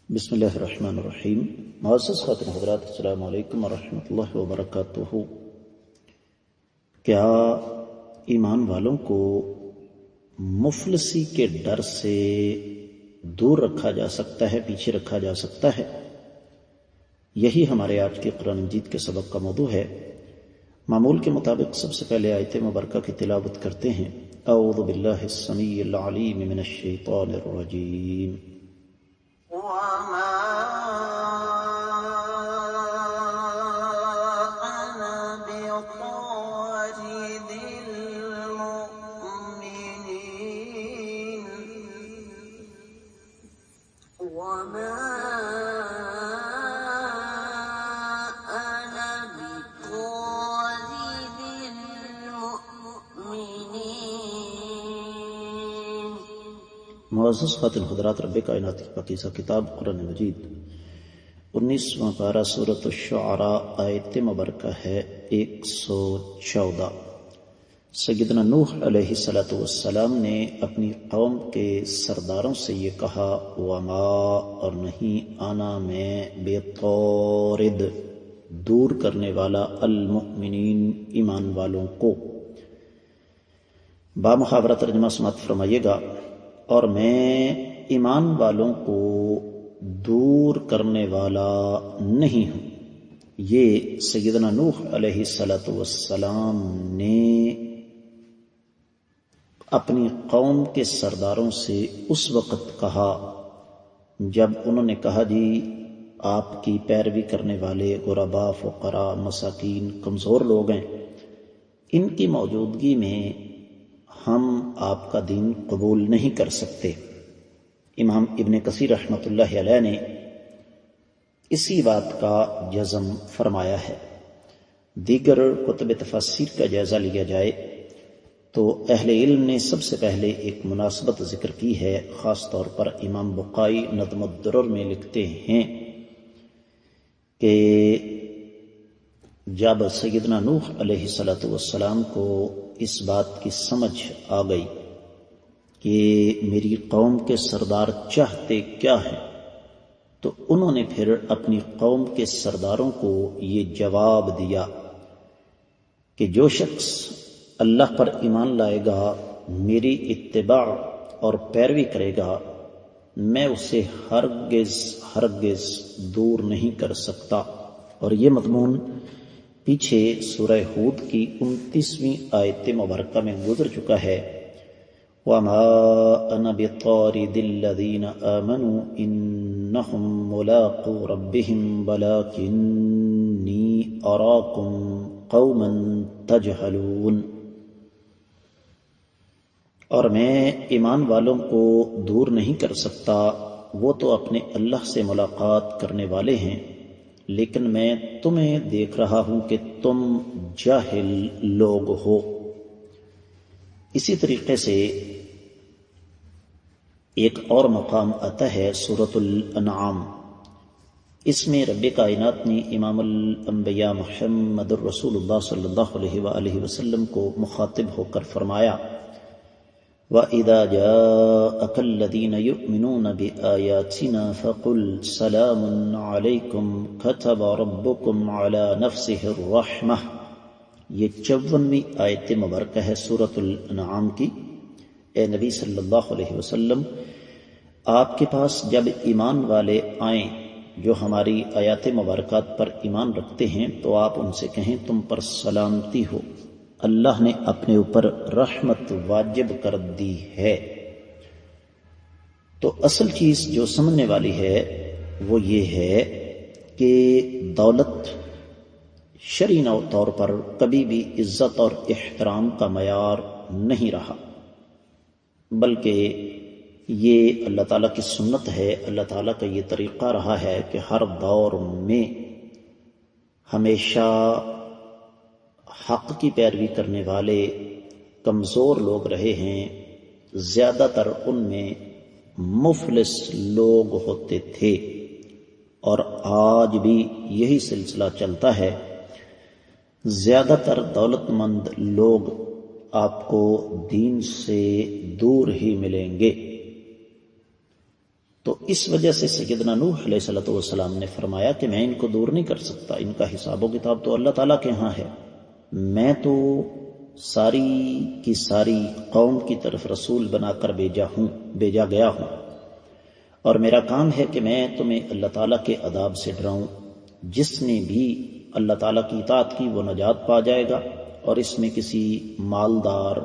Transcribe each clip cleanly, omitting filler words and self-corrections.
بسم اللہ الرحمن الرحیم۔ معزز خاتون حضرات، السلام علیکم ورحمۃ اللہ وبرکاتہ۔ کیا ایمان والوں کو مفلسی کے ڈر سے دور رکھا جا سکتا ہے، پیچھے رکھا جا سکتا ہے؟ یہی ہمارے آج کے قرآن مجید کے سبق کا موضوع ہے۔ معمول کے مطابق سب سے پہلے آیت مبارکہ کی تلاوت کرتے ہیں۔ اعوذ باللہ السمیع العلیم من الشیطان الرجیم۔ معزز خاتون حضرات، رب کائنات کی پاکیزہ کتاب قرآن مجید 19واں پارہ سورۃ الشعراء آیت مبارکہ ہے 114۔ سیدنا نوح علیہ السلام نے اپنی قوم کے سرداروں سے یہ کہا، وما اور نہیں، آنا میں، بطارد دور کرنے والا، المؤمنین ایمان والوں کو۔ بامحاورہ ترجمہ سماعت فرمائیے گا، اور میں ایمان والوں کو دور کرنے والا نہیں ہوں۔ یہ سیدنا نوح علیہ السلام نے اپنی قوم کے سرداروں سے اس وقت کہا جب انہوں نے کہا، جی آپ کی پیروی کرنے والے غرباء، فقراء، مساکین، کمزور لوگ ہیں، ان کی موجودگی میں ہم آپ کا دین قبول نہیں کر سکتے۔ امام ابن کثیر رحمۃ اللہ علیہ نے اسی بات کا جزم فرمایا ہے۔ دیگر کتب تفاسیر کا جائزہ لیا جائے تو اہل علم نے سب سے پہلے ایک مناسبت ذکر کی ہے۔ خاص طور پر امام بقائی نظم الدرر میں لکھتے ہیں کہ جب سیدنا نوح علیہ السلام کو اس بات کی سمجھ آ گئی کہ میری قوم کے سردار چاہتے کیا ہیں، تو انہوں نے پھر اپنی قوم کے سرداروں کو یہ جواب دیا کہ جو شخص اللہ پر ایمان لائے گا، میری اتباع اور پیروی کرے گا، میں اسے ہرگز دور نہیں کر سکتا۔ اور یہ مضمون پیچھے سورہ ہود کی 29ویں آیت مبارکہ میں گزر چکا ہے۔ وَمَا أَنَا بِطَارِدِ الَّذِينَ آمَنُوا إِنَّهُمْ مُلَاقُو رَبِّهِمْ وَلَكِنِّي أَرَاكُمْ قَوْمًا تَجْهَلُونَ۔ اور میں ایمان والوں کو دور نہیں کر سکتا، وہ تو اپنے اللہ سے ملاقات کرنے والے ہیں، لیکن میں تمہیں دیکھ رہا ہوں کہ تم جاہل لوگ ہو۔ اسی طریقے سے ایک اور مقام آتا ہے سورۃ الانعام۔ اس میں رب کائنات نے امام الانبیاء محمد الرسول اللہ صلی اللہ علیہ وآلہ وسلم کو مخاطب ہو کر فرمایا، وَإِذَا جَاءَكَ الَّذِينَ يُؤْمِنُونَ بِآيَاتِنَا فَقُلْ سَلَامٌ عَلَيْكُمْ كَتَبَ رَبُّكُمْ عَلَى نَفْسِهِ الرَّحْمَةِ۔ یہ 54ویں آیت مبارکہ ہے سورۃ الانعام کی۔ اے نبی صلی اللہ علیہ وسلم، آپ کے پاس جب ایمان والے آئیں جو ہماری آیات مبارکات پر ایمان رکھتے ہیں، تو آپ ان سے کہیں، تم پر سلامتی ہو، اللہ نے اپنے اوپر رحمت واجب کر دی ہے۔ تو اصل چیز جو سمجھنے والی ہے وہ یہ ہے کہ دولت شرعی طور پر کبھی بھی عزت اور احترام کا معیار نہیں رہا، بلکہ یہ اللہ تعالیٰ کی سنت ہے، اللہ تعالیٰ کا یہ طریقہ رہا ہے کہ ہر دور میں ہمیشہ حق کی پیروی کرنے والے کمزور لوگ رہے ہیں، زیادہ تر ان میں مفلس لوگ ہوتے تھے، اور آج بھی یہی سلسلہ چلتا ہے۔ زیادہ تر دولت مند لوگ آپ کو دین سے دور ہی ملیں گے۔ تو اس وجہ سے سیدنا نوح علیہ السلام نے فرمایا کہ میں ان کو دور نہیں کر سکتا، ان کا حساب و کتاب تو اللہ تعالیٰ کے ہاں ہے، میں تو ساری کی ساری قوم کی طرف رسول بنا کر بھیجا گیا ہوں، اور میرا کام ہے کہ میں تمہیں اللہ تعالیٰ کے عذاب سے ڈراؤں۔ جس نے بھی اللہ تعالیٰ کی اطاعت کی وہ نجات پا جائے گا، اور اس میں کسی مالدار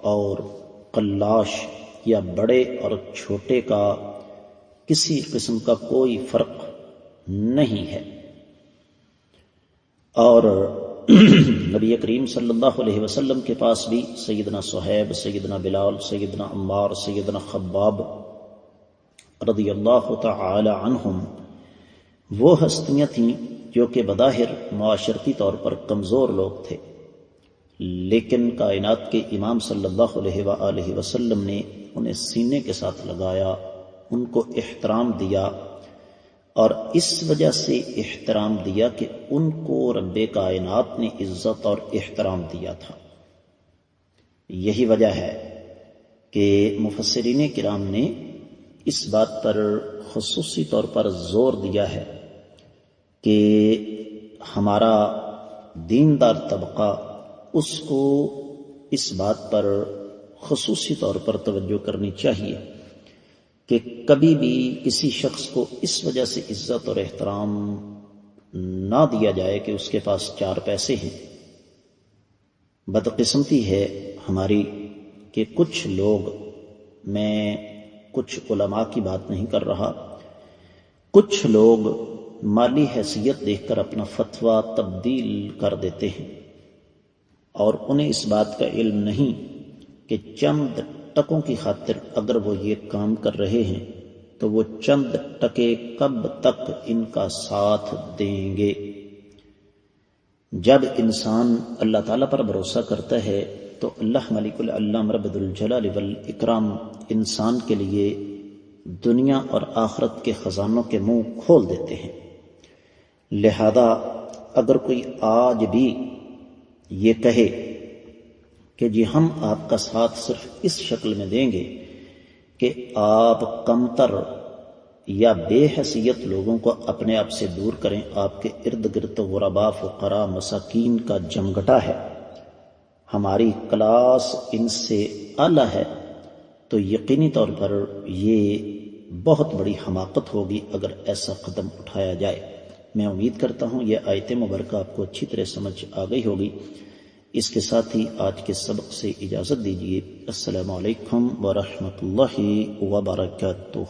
اور قلاش یا بڑے اور چھوٹے کا کسی قسم کا کوئی فرق نہیں ہے۔ اور نبی کریم صلی اللہ علیہ وسلم کے پاس بھی سیدنا صہیب، سیدنا بلال، سیدنا عمار، سیدنا خباب رضی اللہ تعالی عنہم وہ ہستیاں تھیں جو کہ بظاہر معاشرتی طور پر کمزور لوگ تھے، لیکن کائنات کے امام صلی اللہ علیہ وآلہ وسلم نے انہیں سینے کے ساتھ لگایا، ان کو احترام دیا، اور اس وجہ سے احترام دیا کہ ان کو رب کائنات نے عزت اور احترام دیا تھا۔ یہی وجہ ہے کہ مفسرین کرام نے اس بات پر خصوصی طور پر زور دیا ہے کہ ہمارا دیندار طبقہ اس کو اس بات پر خصوصی طور پر توجہ کرنی چاہیے کہ کبھی بھی کسی شخص کو اس وجہ سے عزت اور احترام نہ دیا جائے کہ اس کے پاس 4 پیسے ہیں۔ بدقسمتی ہے ہماری کہ کچھ لوگ، میں کچھ علماء کی بات نہیں کر رہا، کچھ لوگ مالی حیثیت دیکھ کر اپنا فتویٰ تبدیل کر دیتے ہیں، اور انہیں اس بات کا علم نہیں کہ چند ٹکوں کی خاطر اگر وہ یہ کام کر رہے ہیں تو وہ چند ٹکے کب تک ان کا ساتھ دیں گے۔ جب انسان اللہ تعالیٰ پر بھروسہ کرتا ہے تو اللہ ملک العلام رب الجلال والاکرام انسان کے لیے دنیا اور آخرت کے خزانوں کے منہ کھول دیتے ہیں۔ لہذا اگر کوئی آج بھی یہ کہے کہ جی ہم آپ کا ساتھ صرف اس شکل میں دیں گے کہ آپ کمتر یا بے حیثیت لوگوں کو اپنے آپ سے دور کریں، آپ کے ارد گرد غرباء، فقراء، مساکین کا جمگٹا ہے، ہماری کلاس ان سے اعلیٰ ہے، تو یقینی طور پر یہ بہت بڑی حماقت ہوگی اگر ایسا قدم اٹھایا جائے۔ میں امید کرتا ہوں یہ آیت مبارکہ آپ کو اچھی طرح سمجھ آ گئی ہوگی۔ اس کے ساتھ ہی آج کے سبق سے اجازت دیجیے۔ السلام علیکم ورحمۃ اللہ وبرکاتہ۔